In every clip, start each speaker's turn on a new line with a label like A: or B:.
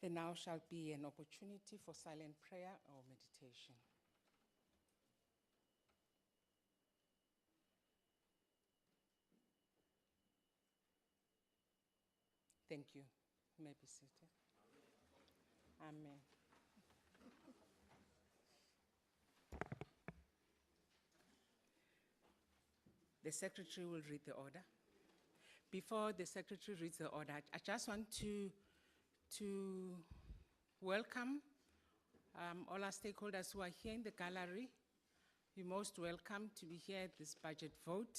A: There now shall be an opportunity for silent prayer or meditation. Thank you. You may be seated. Amen. The Secretary will read the order. Before the Secretary reads the order, I just want to welcome all our stakeholders who are here in the gallery. You're most welcome to be here at this budget vote,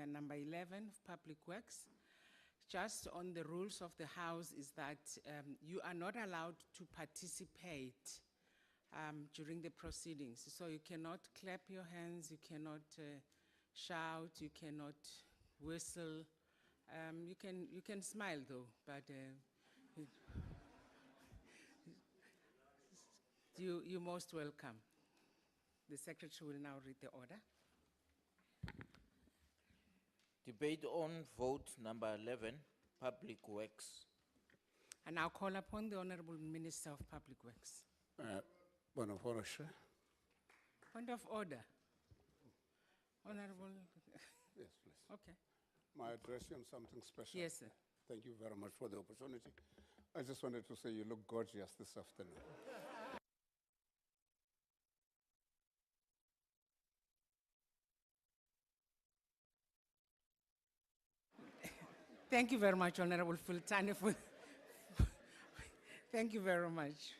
A: number 11 of Public Works. Just on the rules of the House is that you are not allowed to participate during the proceedings. So you cannot clap your hands, you cannot shout, you cannot whistle. You can smile though, but you're most welcome. The Secretary will now read the order.
B: Debate on vote number 11, Public Works.
A: And I'll call upon the Honorable Minister of Public Works.
C: Point of order, Chair.
A: Point of order. Honorable.
C: Yes, please.
A: Okay.
C: May I address you on something special?
A: Yes, sir.
C: Thank you very much for the opportunity. I just wanted to say you look gorgeous this afternoon.
A: Thank you very much, Honorable Fultani. Thank you very much.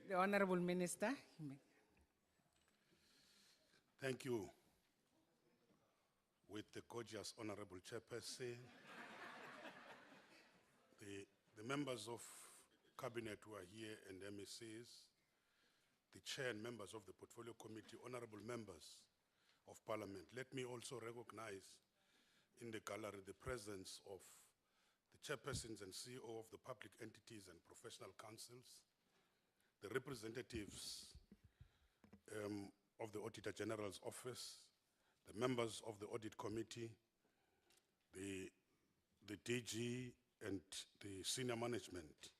A: The Honorable Minister.
D: Thank you. With the gorgeous Honorable Chairperson, the members of Cabinet who are here and MECs, the Chair and members of the Portfolio Committee, Honorable members of Parliament. Let me also recognize in the gallery the presence of the chairpersons and CEO of the public entities and professional councils, the representatives of the Auditor General's Office, the members of the Audit Committee, the DG and the senior management,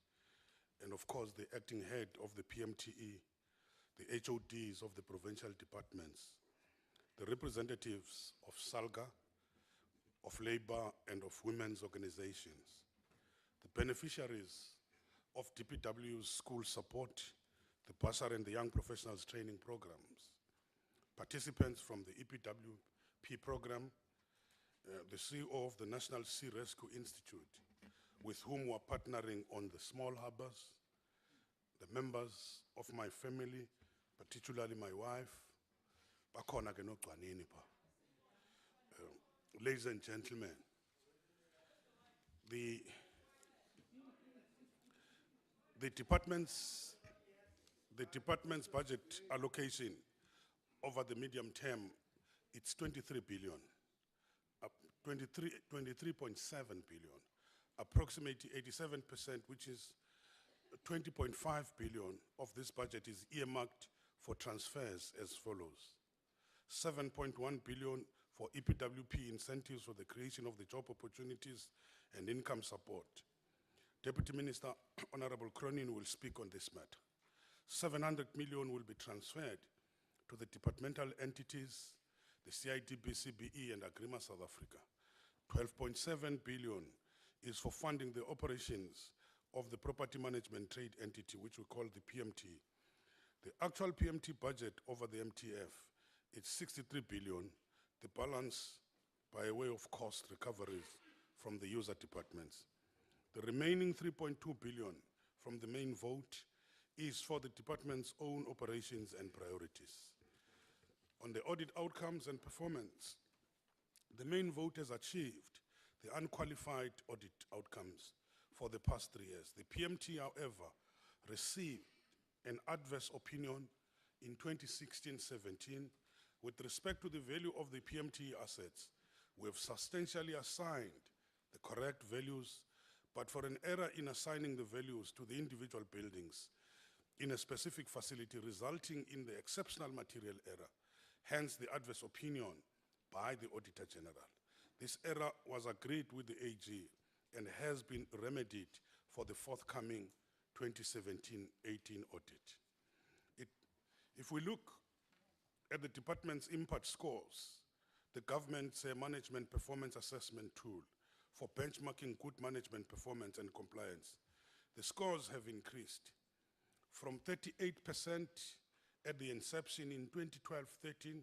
D: and of course the acting head of the PMTE, the HODs of the provincial departments, the representatives of SALGA, of labor and of women's organizations, the beneficiaries of DPW's school support, the bursary and the young professionals training programs, participants from the EPWP program, the CEO of the National Sea Rescue Institute, with whom we are partnering on the small harbors, the members of my family, particularly my wife, ladies and gentlemen, the department's budget allocation over the medium term, it's 23 billion, 23.7 billion, approximately 87%, which is 20.5 billion of this budget is earmarked for transfers as follows. 7.1 billion for EPWP incentives for the creation of the job opportunities and income support. Deputy Minister Honorable Cronin will speak on this matter. 700 million will be transferred to the departmental entities, the CIDB, CBE, and Agrima South Africa. 12.7 billion is for funding the operations of the property management trade entity, which we call the PMT. The actual PMT budget over the MTF, it's 63 billion, the balance by way of cost recoveries from the user departments. The remaining 3.2 billion from the main vote is for the department's own operations and priorities. On the audit outcomes and performance, the main vote has achieved the unqualified audit outcomes for the past 3 years. The PMT, however, received an adverse opinion in 2016-17 with respect to the value of the PMT assets. We have substantially assigned the correct values, but for an error in assigning the values to the individual buildings in a specific facility, resulting in the exceptional material error, hence the adverse opinion by the Auditor General. This error was agreed with the AG and has been remedied for the forthcoming 2017-18 audit. If we look at the department's impact scores, the government's management performance assessment tool for benchmarking good management performance and compliance, the scores have increased from 38% at the inception in 2012-13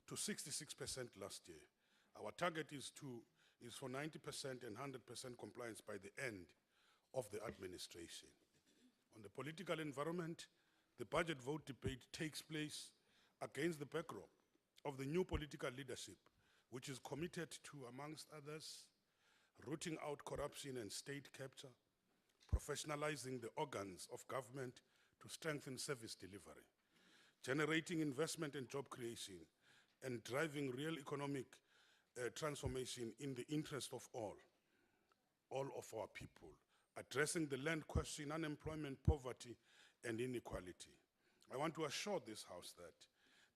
D: to 66% last year. Our target is for 90% and 100% compliance by the end of the administration. On the political environment, the budget vote debate takes place against the backdrop of the new political leadership, which is committed to, amongst others, rooting out corruption and state capture, professionalizing the organs of government to strengthen service delivery, generating investment and job creation, and driving real economic transformation in the interest of all of our people, addressing the land question, unemployment, poverty, and inequality. I want to assure this House that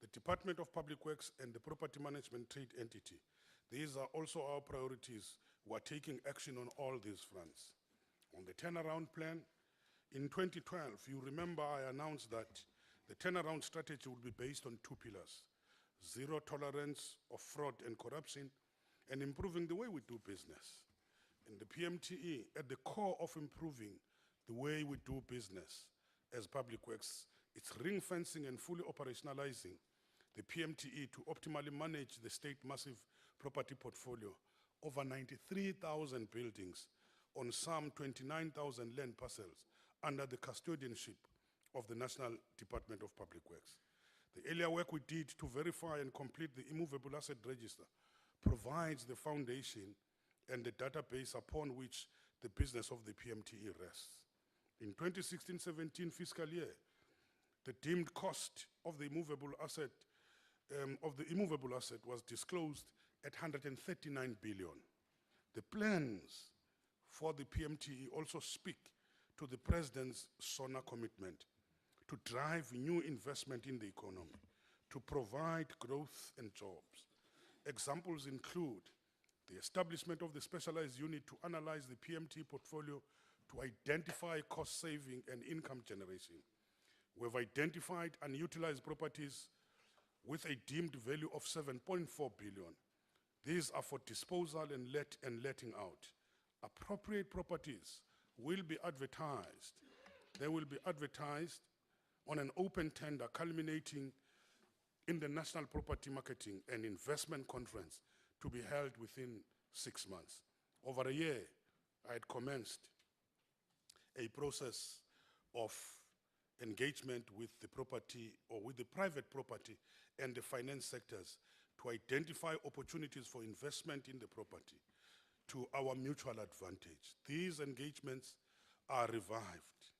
D: the Department of Public Works and the Property Management Trade Entity, these are also our priorities. We are taking action on all these fronts. On the turnaround plan, in 2012, you remember I announced that the turnaround strategy would be based on 2 pillars: zero tolerance of fraud and corruption, and improving the way we do business. And the PMTE, at the core of improving the way we do business as Public Works, it's ring-fencing and fully operationalizing the PMTE to optimally manage the state massive property portfolio, over 93,000 buildings on some 29,000 land parcels under the custodianship of the National Department of Public Works. The earlier work we did to verify and complete the immovable asset register provides the foundation and the database upon which the business of the PMTE rests. In 2016-17 fiscal year, the deemed cost of the immovable asset was disclosed at 139 billion. The plans for the PMTE also speak to the President's SONA commitment to drive new investment in the economy, to provide growth and jobs. Examples include the establishment of the specialized unit to analyze the PMT portfolio to identify cost saving and income generation. We have identified unutilized properties with a deemed value of 7.4 billion. These are for disposal and letting out. Appropriate properties will be advertised. They will be advertised on an open tender culminating in the National Property Marketing and Investment Conference to be held within 6 months. Over a year, I had commenced a process of engagement with the property or with the private property and the finance sectors to identify opportunities for investment in the property to our mutual advantage. These engagements are revived.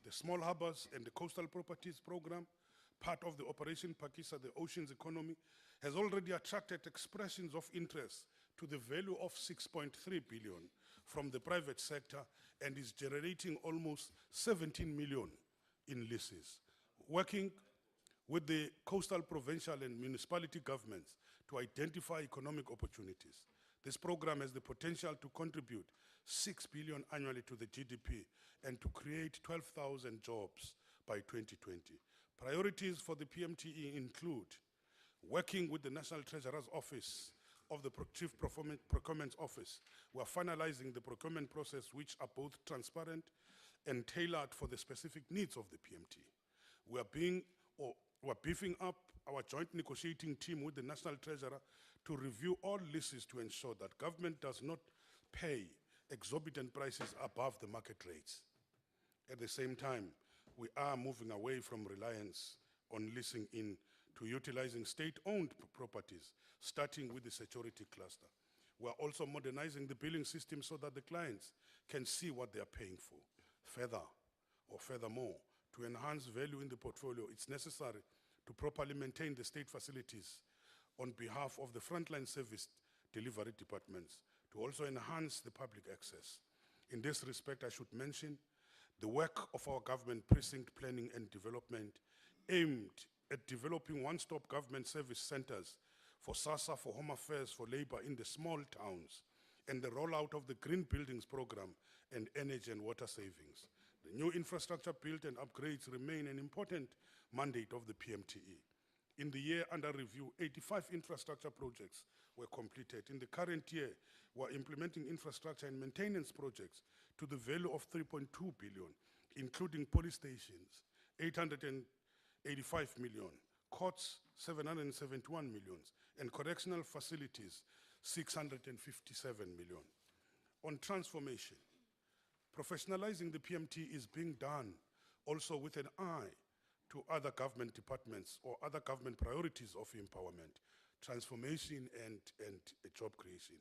D: The Small Harbors and the Coastal Properties Program, part of the Operation Pakisa, the oceans economy, has already attracted expressions of interest to the value of 6.3 billion from the private sector and is generating almost 17 million in leases. Working with the coastal, provincial, and municipality governments to identify economic opportunities. This program has the potential to contribute 6 billion annually to the GDP and to create 12,000 jobs by 2020. Priorities for the PMTE include working with the National Treasurer's Office of the Chief Procurement Office. We are finalizing the procurement process, which are both transparent and tailored for the specific needs of the PMT. We are beefing up our joint negotiating team with the National Treasurer to review all leases to ensure that government does not pay exorbitant prices above the market rates. At the same time, we are moving away from reliance on leasing in to utilizing state-owned properties, starting with the security cluster. We are also modernizing the billing system so that the clients can see what they are paying for. Furthermore, to enhance value in the portfolio, it's necessary to properly maintain the state facilities on behalf of the frontline service delivery departments, to also enhance the public access. In this respect, I should mention the work of our government precinct planning and development aimed at developing one-stop government service centers for SASSA, for Home Affairs, for labor in the small towns, and the rollout of the Green Buildings Program and energy and water savings. The new infrastructure build and upgrades remain an important mandate of the PMTE. In the year under review, 85 infrastructure projects were completed. In the current year, we're implementing infrastructure and maintenance projects to the value of 3.2 billion, including police stations, 885 million, courts, 771 million, and correctional facilities, 657 million. On transformation, professionalizing the PMT is being done also with an eye to other government departments or other government priorities of empowerment, transformation, and job creation.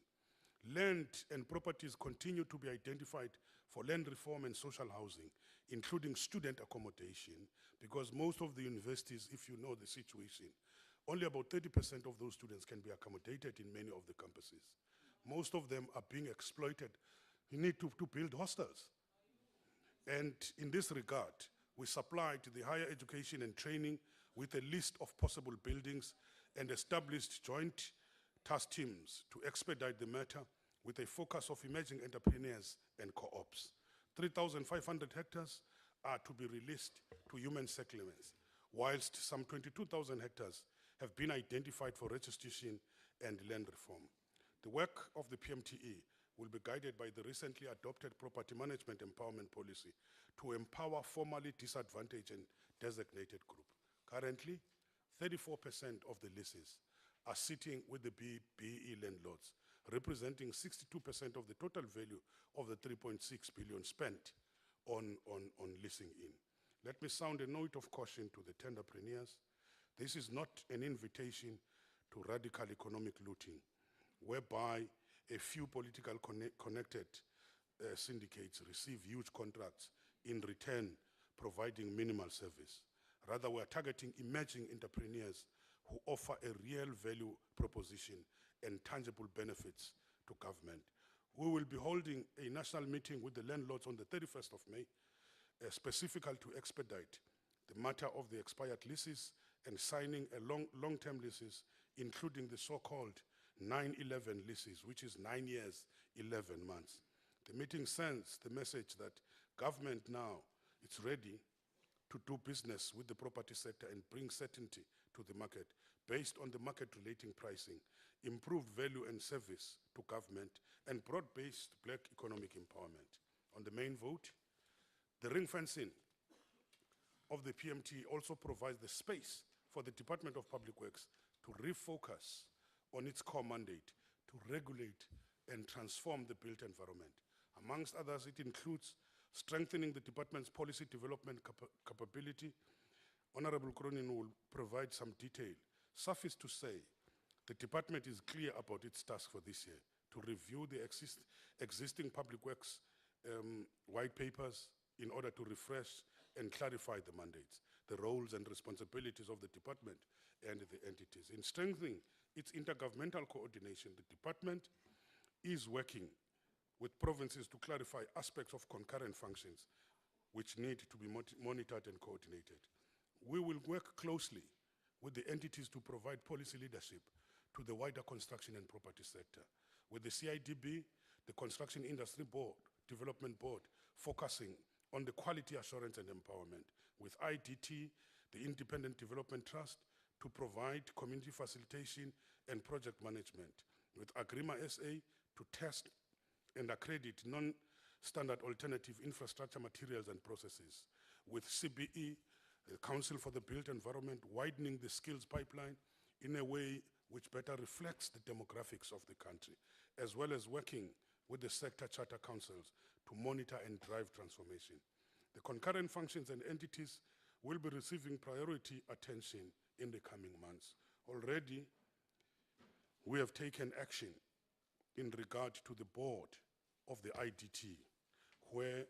D: Land and properties continue to be identified for land reform and social housing, including student accommodation, because most of the universities, if you know the situation, only about 30% of those students can be accommodated in many of the campuses. Most of them are being exploited. You need to build hostels. And in this regard, we supplied the higher education and training with a list of possible buildings and established joint task teams to expedite the matter with a focus of emerging entrepreneurs and co-ops. 3,500 hectares are to be released to human settlements, whilst some 22,000 hectares have been identified for registration and land reform. The work of the PMTE will be guided by the recently adopted property management empowerment policy to empower formerly disadvantaged and designated group. Currently, 34% of the leases are sitting with the BE landlords, representing 62% of the total value of the 3.6 billion spent on leasing in. Let me sound a note of caution to the tenderpreneurs. This is not an invitation to radical economic looting, whereby a few political connected syndicates receive huge contracts in return providing minimal service. Rather, we are targeting emerging entrepreneurs who offer a real value proposition and tangible benefits to government. We will be holding a national meeting with the landlords on the 31st of May, specifically to expedite the matter of the expired leases and signing a long-term leases, including the so-called 9-11 leases, which is 9 years, 11 months. The meeting sends the message that government now is ready to do business with the property sector and bring certainty to the market based on the market-relating pricing, improved value and service to government, and broad-based black economic empowerment. On the main vote, the ring fencing of the PMT also provides the space for the Department of Public Works to refocus on its core mandate to regulate and transform the built environment. Amongst others, it includes strengthening the department's policy development capability. Honorable Cronin will provide some detail. Suffice to say, the department is clear about its task for this year, to review the existing public works white papers in order to refresh and clarify the mandates, the roles and responsibilities of the department and the entities. In strengthening its intergovernmental coordination, the department is working with provinces to clarify aspects of concurrent functions which need to be monitored and coordinated. We will work closely with the entities to provide policy leadership to the wider construction and property sector. With the CIDB, the Construction Industry Board, Development Board, focusing on the quality assurance and empowerment. With IDT, the Independent Development Trust, to provide community facilitation and project management. With Agrima SA, to test and accredit non-standard alternative infrastructure materials and processes. With CBE, the Council for the Built Environment, widening the skills pipeline in a way which better reflects the demographics of the country, as well as working with the sector charter councils to monitor and drive transformation. The concurrent functions and entities will be receiving priority attention in the coming months. Already, we have taken action in regard to the board of the IDT, where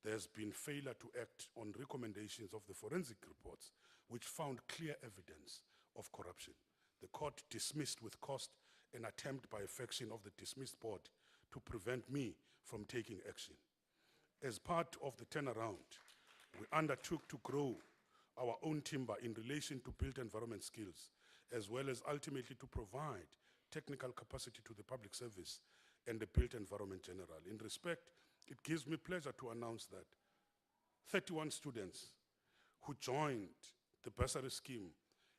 D: there's been failure to act on recommendations of the forensic reports, which found clear evidence of corruption. The court dismissed with cost an attempt by a faction of the dismissed board to prevent me from taking action. As part of the turnaround, we undertook to grow our own timber in relation to built environment skills as well as ultimately to provide technical capacity to the public service and the built environment general. In respect, it gives me pleasure to announce that 31 students who joined the bursary scheme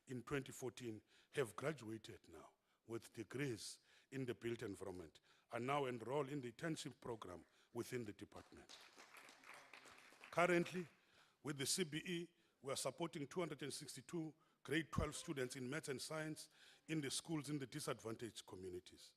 D: in 2014 have graduated now with degrees in the built environment and now enrolled in the internship program within the department. Currently, with the CBE, we are supporting 262 grade 12 students in maths and science in the schools in the disadvantaged communities.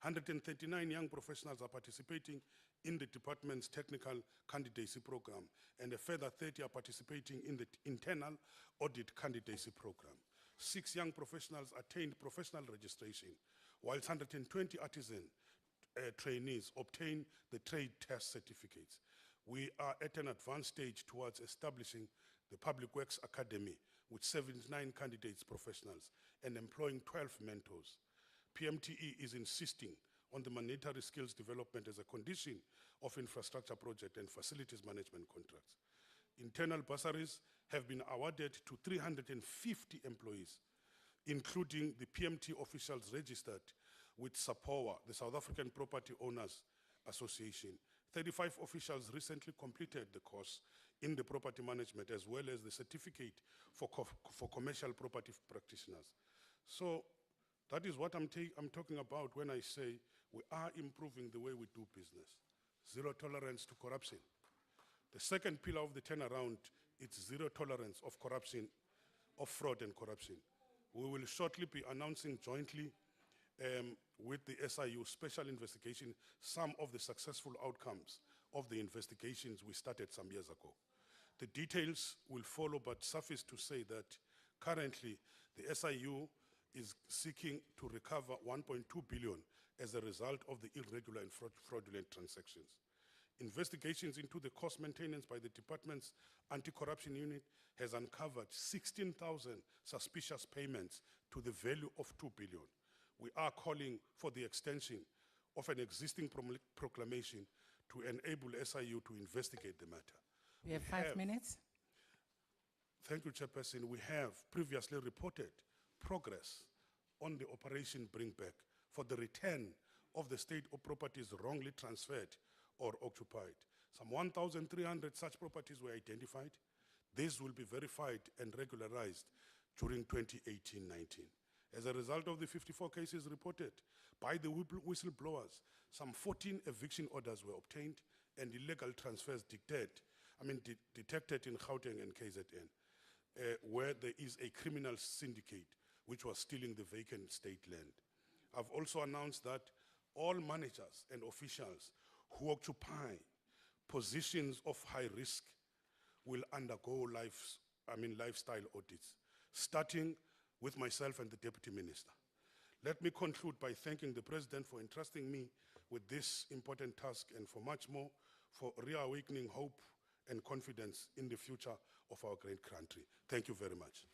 D: 139 young professionals are participating in the department's technical candidacy program, and a further 30 are participating in the internal audit candidacy program. 6 young professionals attained professional registration, whilst 120 artisan trainees obtained the trade test certificates. We are at an advanced stage towards establishing the Public Works Academy with 79 candidates professionals and employing 12 mentors. PMTE is insisting on the mandatory skills development as a condition of infrastructure project and facilities management contracts. Internal bursaries have been awarded to 350 employees, including the PMT officials registered with SAPOA, the South African Property Owners Association. 35 officials recently completed the course in the property management, as well as the certificate for commercial property practitioners. So that is what I'm talking about when I say we are improving the way we do business. Zero tolerance to corruption. The second pillar of the turnaround is zero tolerance of corruption, of fraud and corruption. We will shortly be announcing jointly with the SIU special investigation some of the successful outcomes of the investigations we started some years ago. The details will follow, but suffice to say that currently the SIU is seeking to recover 1.2 billion as a result of the irregular and fraudulent transactions. Investigations into the cost maintenance by the department's anti-corruption unit has uncovered 16,000 suspicious payments to the value of 2 billion. We are calling for the extension of an existing proclamation to enable SIU to investigate the matter.
A: We have 5 minutes.
D: Thank you, Chairperson. We have previously reported progress on the Operation Bring Back for the return of the state properties wrongly transferred or occupied. Some 1,300 such properties were identified. These will be verified and regularized during 2018-19. As a result of the 54 cases reported by the whistleblowers, some 14 eviction orders were obtained and illegal transfers detected in Gauteng and KZN, where there is a criminal syndicate which was stealing the vacant state land. I've also announced that all managers and officials who occupy positions of high risk will undergo lifestyle audits, starting with myself and the Deputy Minister. Let me conclude by thanking the President for entrusting me with this important task and for much more, for reawakening hope and confidence in the future of our great country. Thank you very much.